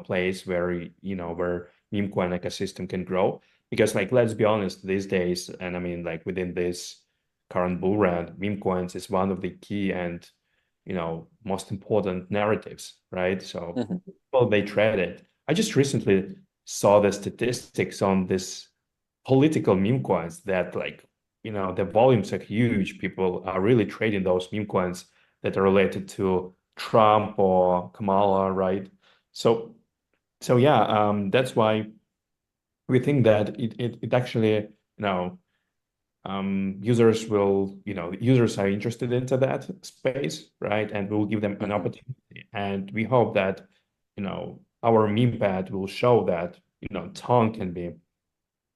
place where, where meme coin ecosystem can grow. Because like, let's be honest, these days, and I mean, like within this current bull run, meme coins is one of the key and, most important narratives, right? So Mhm. people, they trade it. I just recently saw the statistics on this political meme coins that like, the volumes are huge. People are really trading those meme coins that are related to Trump or Kamala, right? So yeah, that's why we think that it actually, users are interested into that space, right? And we'll give them an Mhm. opportunity. And we hope that, our meme pad will show that, Ton can be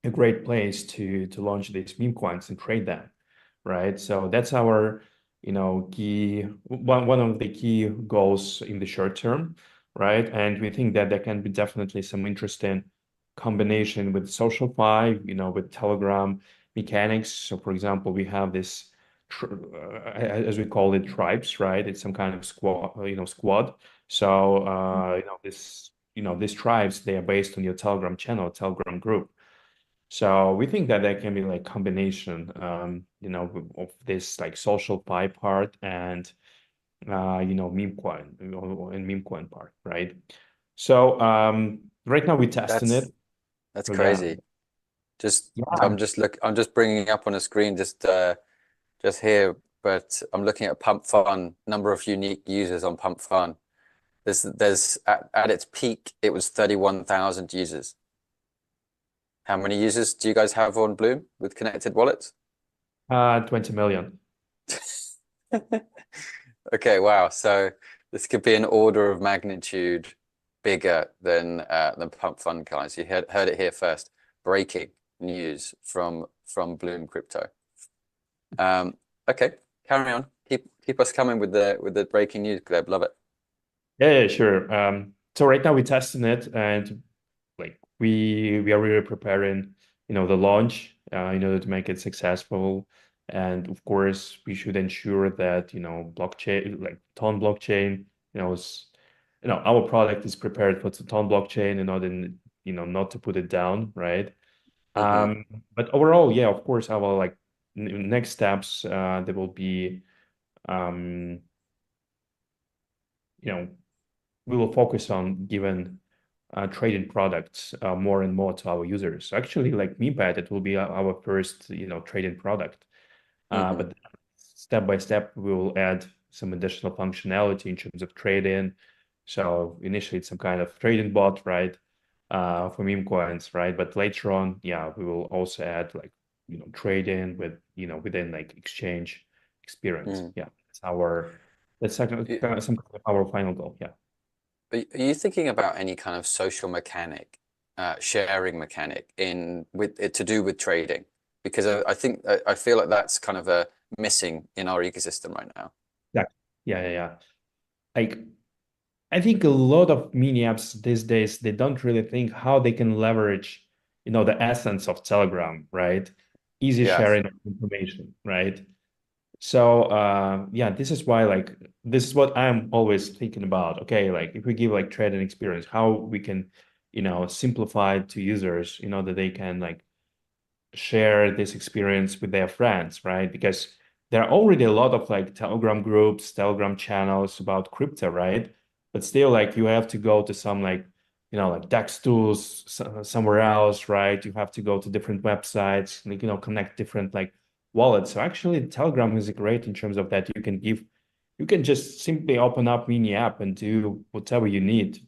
a great place to launch these meme coins and trade them, right? So that's our, key one of the key goals in the short term, right? And we think that there can be definitely some interesting combination with SocialFi, with Telegram mechanics. So for example, we have this as we call it, tribes, right? It's some kind of squad. So these tribes, they are based on your Telegram channel, Telegram group. So we think that there can be like combination, of this like social pie part and meme coin and meme coin part, right? So right now we're testing That's it. that's So yeah, crazy. Just yeah, I'm just bringing up on a screen just here, but I'm looking at Pump Fun, number of unique users on Pump Fun. There's at its peak it was 31,000 users. How many users do you guys have on Bloom with connected wallets? 20 million. Okay, wow. So this could be an order of magnitude bigger than Pump Fund, guys. You heard it here first. Breaking news from Bloom Crypto. Okay, carry on. Keep us coming with the breaking news, Gleb. Love it. Yeah, sure. So right now we're testing it, and like we are really preparing, the launch, in order to make it successful. And of course, we should ensure that, blockchain, like Ton blockchain, is, our product is prepared for the Ton blockchain in order, not to put it down, right? Hmm. Um, but overall, yeah, of course, our like next steps, there will be, um, you know, we will focus on giving trading products more and more to our users. So actually, like MePad, it will be our first, trading product. Hmm. But step by step, we will add some additional functionality in terms of trading. So initially, it's some kind of trading bot, right, for meme coins, right? But later on, yeah, we will also add like, trading with, within like exchange experience. Mm. Yeah, that's You- some kind of our final goal. Yeah. Are you thinking about any kind of social mechanic, sharing mechanic in with it to do with trading? Because I think I feel like that's kind of a missing in our ecosystem right now. Yeah, yeah. Like I think a lot of mini apps these days, they don't really think how they can leverage, the essence of Telegram, right? Easy Yeah. sharing of information, right? So yeah, this is why like this is what I'm always thinking about. Okay, like if we give like trading experience, how we can, simplify it to users, that they can like share this experience with their friends, right? Because there are already a lot of like Telegram groups, Telegram channels about crypto, right? But still, like you have to go to some like, like DEX tools somewhere else, right? You have to go to different websites, like, connect different like wallets. So actually, Telegram is great in terms of that you can just simply open up mini app and do whatever you need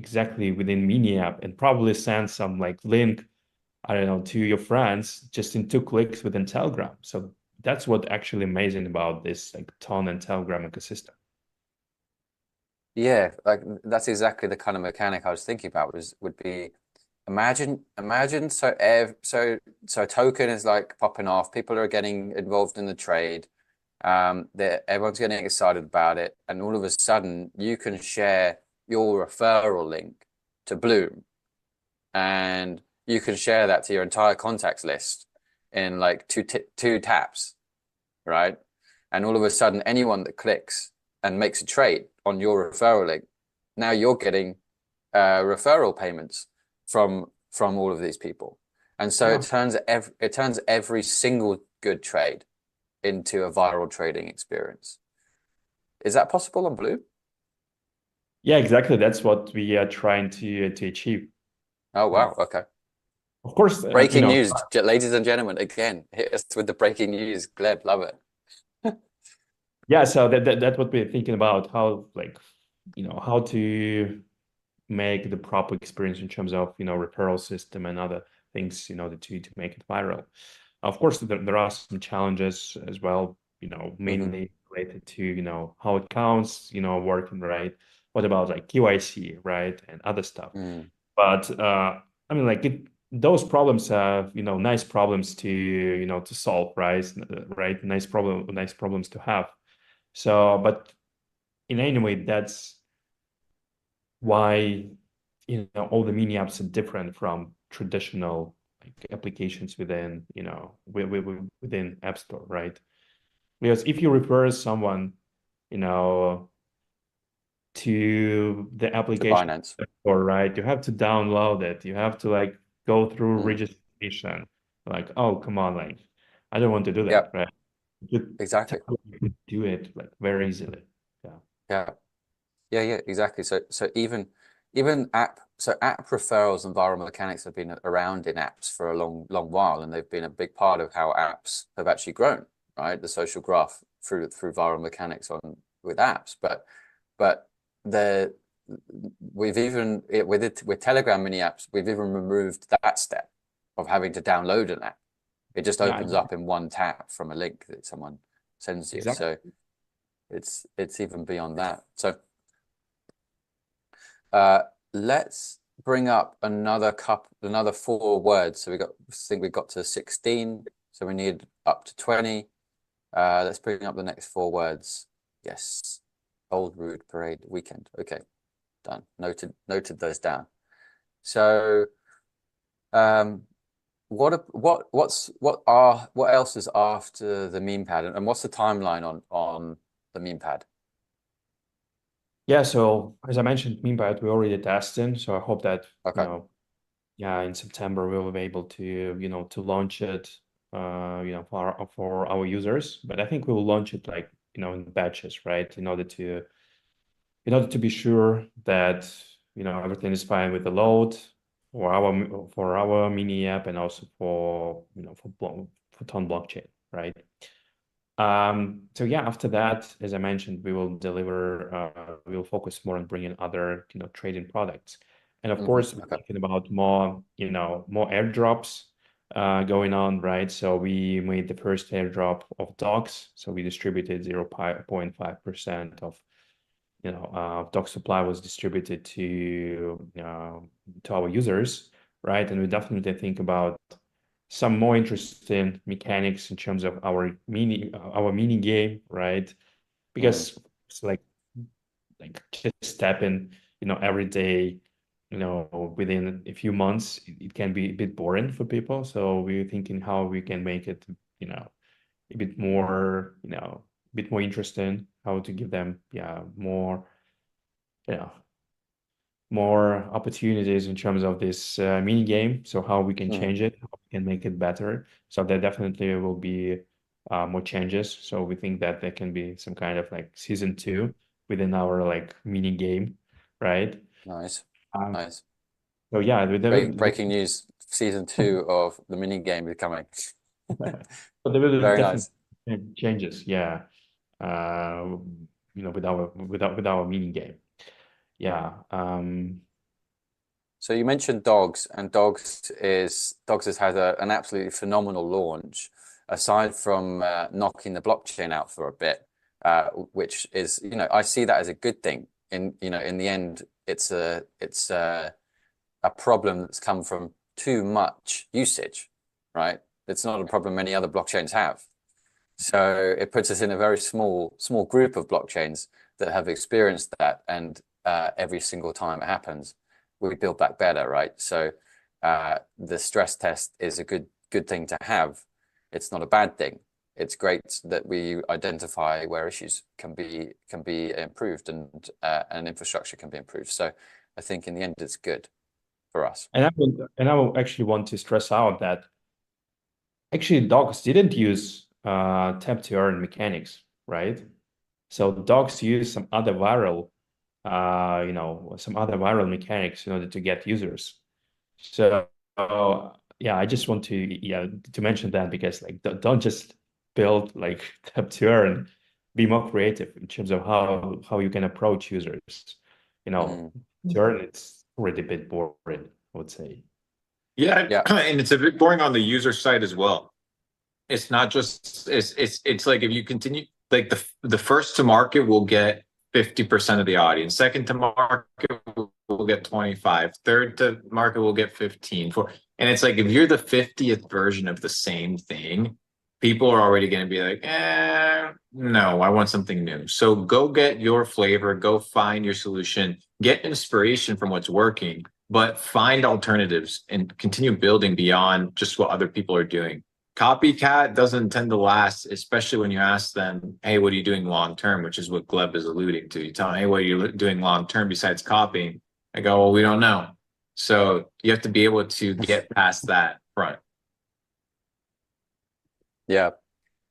exactly within mini app and probably send some like link, I don't know, to your friends just in 2 clicks within Telegram. So that's what actually amazing about this like Ton and Telegram ecosystem. Yeah, like that's exactly the kind of mechanic I was thinking about would be imagine so token is like popping off, people are getting involved in the trade, everyone's getting excited about it, and all of a sudden you can share your referral link to Bloom, and you can share that to your entire contacts list in like two taps, right? And all of a sudden, anyone that clicks and makes a trade on your referral link, now you're getting referral payments from all of these people. And so Yeah. it turns every single good trade into a viral trading experience. Is that possible on Blue? Yeah, exactly. That's what we are trying to achieve. Oh wow, okay. Of course, Breaking news, ladies and gentlemen. Again, hit us with the breaking news. Gleb, love it. yeah. So that's what we're thinking about, how like how to make the proper experience in terms of referral system and other things to make it viral. Of course, there are some challenges as well, mainly related to how it counts, working right. What about like QIC, right, and other stuff? Mm. But I mean, like those problems have nice problems to solve, right? Right, nice problems to have. So, but in any way, that's why all the mini apps are different from traditional like applications within within App Store, right? Because if you refer someone you know to the To application Binance. store, right, you have to download it, you have to like go through Mm. registration, like, oh come on, like I don't want to do that, Yep, right? You exactly. could do it like very easily. Yeah. Yeah. Yeah, exactly. So even app referrals and viral mechanics have been around in apps for a long while, and they've been a big part of how apps have actually grown, right? The social graph through viral mechanics on with apps, but the we've even with Telegram mini apps, we've even removed that step of having to download an app. It just Yeah, opens up in one tap from a link that someone sends you. exactly. So it's even beyond that. So let's bring up another 4 words. So I think we got to 16. So we need up to 20. Let's bring up the next 4 words. Yes. Old Rude Parade weekend. Okay, done. Noted those down. So what else is after the meme pad, and what's the timeline on the meme pad? Yeah, so as I mentioned, Meanbite, we already tested. So I hope that, Okay. yeah, in September we'll be able to launch it, for our users. But I think we will launch it like, in batches, right? In order to be sure that, everything is fine with the load for our mini app and also for Ton blockchain, right? So yeah, after that, as I mentioned, we'll focus more on bringing other, trading products. And of course, we're Okay. thinking about more airdrops going on, right? So we made the first airdrop of docs. So we distributed 0.5% of, doc supply was distributed to our users, right? And we definitely think about some more interesting mechanics in terms of our mini game, right? Mm. Because it's like just step in, every day, within a few months, it can be a bit boring for people. So we're thinking how we can make it, a bit more, a bit more interesting, how to give them, yeah, you know, more opportunities in terms of this mini game. So how we can Mm. change it, how we can make it better. So there definitely will be more changes. So we think that there can be some kind of like season 2 within our like mini game, right? Nice. Um, Nice. so yeah, Breaking news, season 2 of the mini game is coming. but there will Very definitely nice. be changes, yeah. Uh, with our mini game. Yeah. So you mentioned dogs, and dogs has had an absolutely phenomenal launch. Aside from knocking the blockchain out for a bit, which is, I see that as a good thing. In the end, it's a problem that's come from too much usage, right? It's not a problem many other blockchains have. So it puts us in a very small group of blockchains that have experienced that, and every single time it happens, we build back better, right? So the stress test is a good thing to have. It's not a bad thing. It's great that we identify where issues can be improved, and infrastructure can be improved. So I think in the end, it's good for us. And I will actually want to stress out that actually dogs didn't use tap to earn mechanics, right? So dogs use some other viral, mechanics in order to get users. So yeah, I just want to mention that, because like don't just build like tap to earn, be more creative in terms of how you can approach users. To earn, it's already a bit boring, I would say. Yeah, Yeah. and it's a bit boring on the user side as well. It's not just it's like if you continue, like the first to market will get 50% of the audience. Second to market will get 25. Third to market will get 15. And it's like if you're the 50th version of the same thing, people are already going to be like, no, I want something new. So go get your flavor, go find your solution, get inspiration from what's working, but find alternatives and continue building beyond just what other people are doing. Copycat doesn't tend to last, especially when you ask them, hey, what are you doing long term? Which is what Gleb is alluding to. You tell them, hey, what are you doing long term besides copying? I go, well, we don't know. So you have to be able to get past that front. Yeah,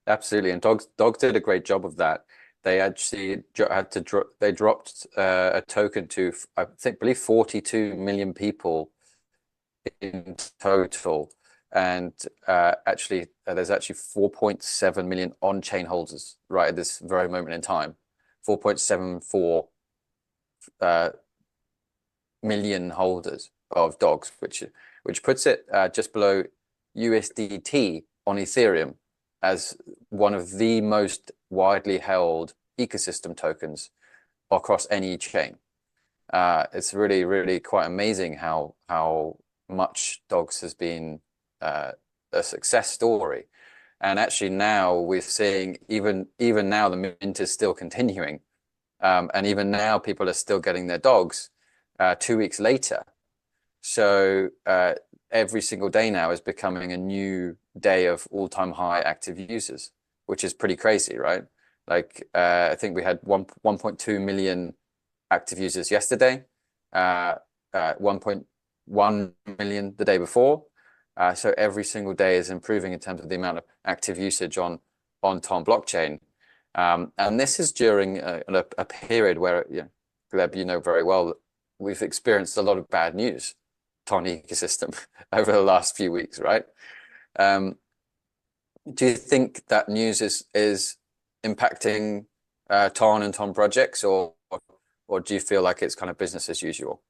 absolutely. And dogs did a great job of that. They actually had to drop. They dropped a token to, I believe 42 million people in total, and there's actually 4.7 million on-chain holders right at this very moment in time. 4.74 million holders of dogs, which puts it just below USDT on Ethereum as one of the most widely held ecosystem tokens across any chain. It's really, really quite amazing how much dogs has been a success story. And actually now we're seeing even now the mint is still continuing. And even now people are still getting their dogs 2 weeks later. So every single day now is becoming a new day of all-time high active users, which is pretty crazy, right? Like I think we had 1.2 million active users yesterday, 1.1 million the day before. So every single day is improving in terms of the amount of active usage on Ton blockchain. And this is during a period where, Gleb, you know very well, we've experienced a lot of bad news, Ton ecosystem over the last few weeks, right? Do you think that news is impacting Ton and Ton projects, or do you feel like it's kind of business as usual?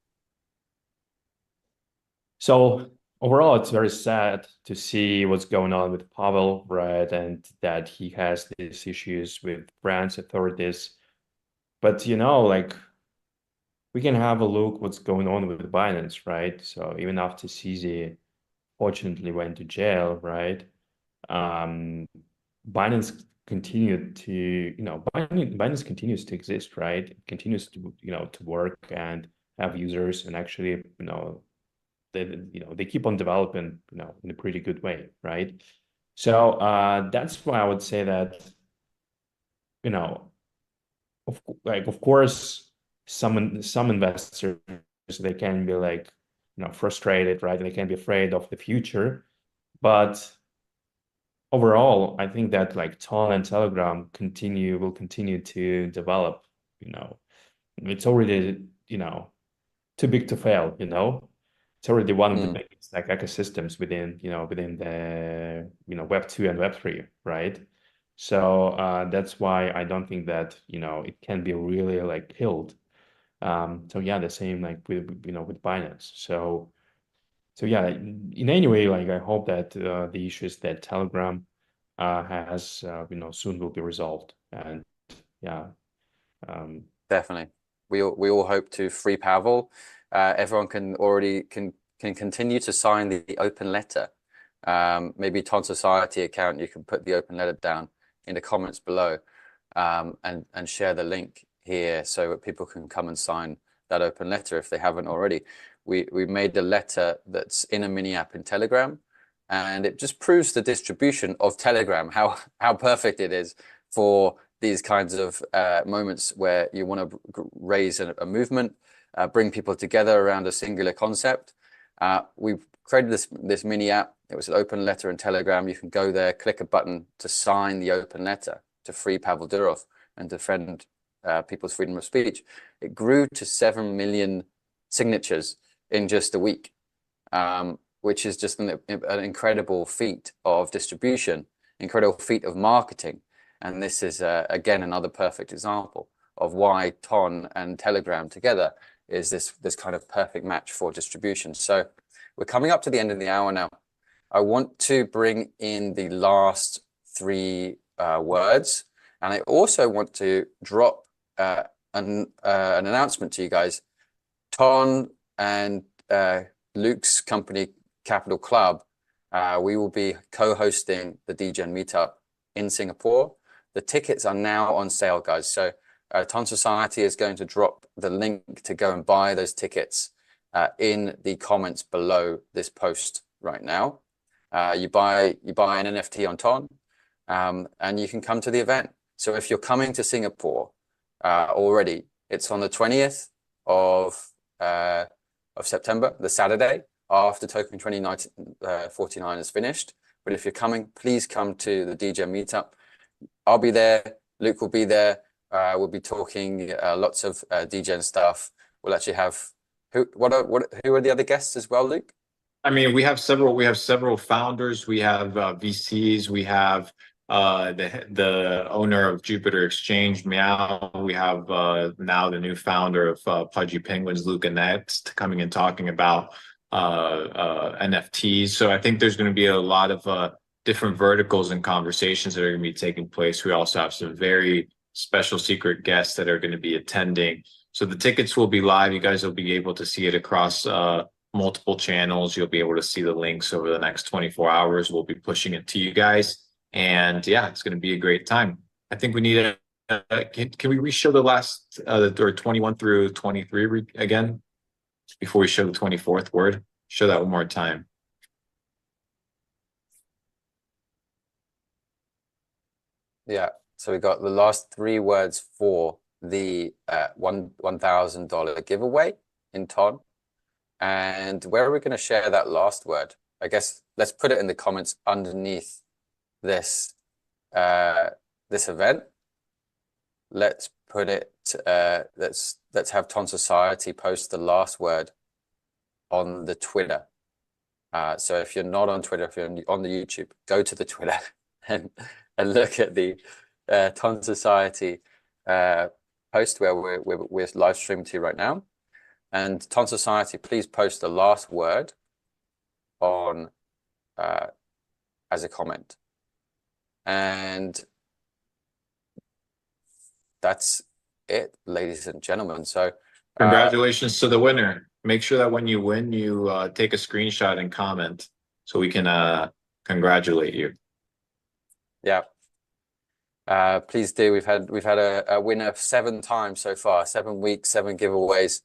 So overall, it's very sad to see what's going on with Pavel, right? And that he has these issues with France authorities. But like we can have a look what's going on with Binance, right? So even after CZ fortunately went to jail, right? Binance continued to, Binance continues to exist, right? It continues to, to work and have users, and actually, they keep on developing, in a pretty good way, right? So that's why I would say that, of course, some investors, they can be like, frustrated, right? They can be afraid of the future, but overall, I think that like Ton and Telegram will continue to develop. It's already, too big to fail. It's already one of the biggest like ecosystems within the Web2 and Web3, right? So that's why I don't think that it can be really like killed. So yeah, the same like with with Binance. So yeah, in any way, like I hope that the issues that Telegram has soon will be resolved. And yeah, Definitely. We all hope to free Pavel. Everyone can continue to sign the open letter. Maybe Ton Society account, you can put the open letter down in the comments below, and share the link here so that people can come and sign that open letter if they haven't already. We made a letter that's in a mini app in Telegram, and it just proves the distribution of Telegram, how perfect it is for these kinds of moments where you want to raise a movement, bring people together around a singular concept. We've created this mini app. It was an open letter in Telegram. You can go there, click a button to sign the open letter to free Pavel Durov and defend people's freedom of speech. It grew to 7 million signatures in just a week, which is just an incredible feat of distribution, incredible feat of marketing. And this is, again, another perfect example of why Ton and Telegram together is this kind of perfect match for distribution. So we're coming up to the end of the hour now. I want to bring in the last three words. And I also want to drop an announcement to you guys. Ton and Luke's company, Capital Club, we will be co-hosting the DGen meetup in Singapore. The tickets are now on sale, guys. So Ton Society is going to drop the link to go and buy those tickets in the comments below this post right now. You buy an NFT on Ton, and you can come to the event. So if you're coming to Singapore already, it's on the 20th of September, the Saturday after Token 2049 is finished. But if you're coming, please come to the DGen meetup. I'll be there. Luke will be there. We'll be talking lots of DGen stuff. We'll actually have who are the other guests as well, Luke? I mean, we have several founders. We have VCs. We have the owner of Jupiter Exchange, Meow. We have now the new founder of Pudgy Penguins, Luke Annette, coming and talking about NFTs. So I think there's going to be a lot of different verticals and conversations that are going to be taking place. We also have some very special secret guests that are going to be attending. So the tickets will be live. You guys will be able to see it across multiple channels. You'll be able to see the links over the next 24 hours. We'll be pushing it to you guys. And yeah, it's going to be a great time. I think we need can we re-show the last or 21 through 23 again before we show the 24th word? Show that one more time. Yeah, so we got the last three words for the $1,000 giveaway in Ton. And where are we going to share that last word? I guess let's put it in the comments underneath this this event. Let's put it let's have Ton Society post the last word on the Twitter. So if you're not on Twitter, if you're on the YouTube, go to the Twitter and look at the Ton Society post where we're live streaming to right now. And Ton Society, please post the last word on as a comment. And that's it, ladies and gentlemen. So congratulations to the winner. Make sure that when you win, you take a screenshot and comment so we can congratulate you. Yeah. Please do. We've had a winner 7 times so far, 7 weeks, 7 giveaways,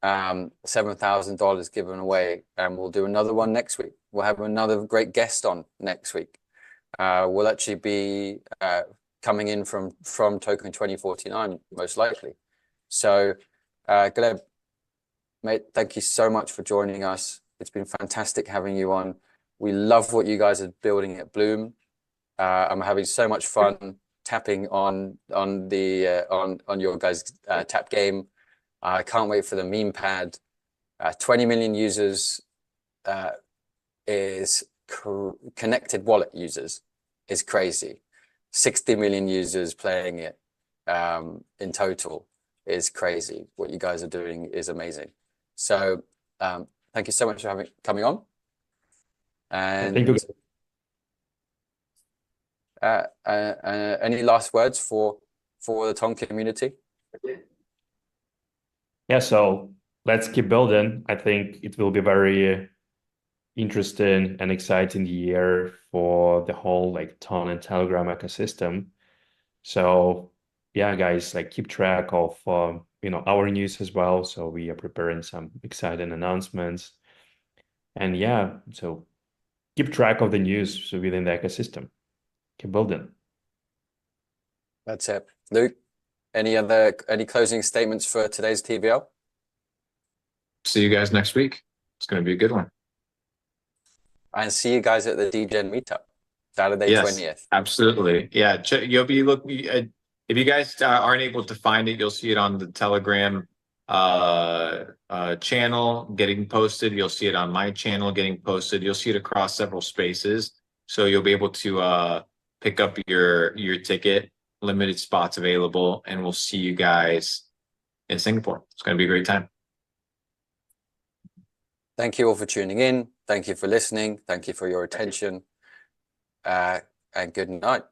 $7,000 given away, and we'll do another one next week. We'll have another great guest on next week. We'll actually be coming in from Token 2049 most likely. So Gleb, mate, thank you so much for joining us. It's been fantastic having you on. We love what you guys are building at Bloom. I'm having so much fun tapping on your guys' tap game. I can't wait for the meme pad. 20 million users is connected wallet users is crazy. 60 million users playing it in total. is crazy. What you guys are doing is amazing. So thank you so much for coming on. And Thank you. Any last words for the Ton community? Yeah, so let's keep building. I think it will be very interesting and exciting year for the whole like Ton and Telegram ecosystem. So yeah, guys, like keep track of our news as well. So we are preparing some exciting announcements. And yeah, so keep track of the news within the ecosystem. Keep building. That's it. Luke, any closing statements for today's TVL? See you guys next week. It's going to be a good one. And see you guys at the DGen meetup, Saturday Yes, 20th. absolutely. Yeah, you'll be if you guys aren't able to find it, you'll see it on the Telegram channel getting posted. You'll see it on my channel getting posted. You'll see it across several spaces. So you'll be able to pick up your ticket. Limited spots available, and we'll see you guys in Singapore. It's going to be a great time. Thank you all for tuning in. Thank you for listening. Thank you for your attention. And good night.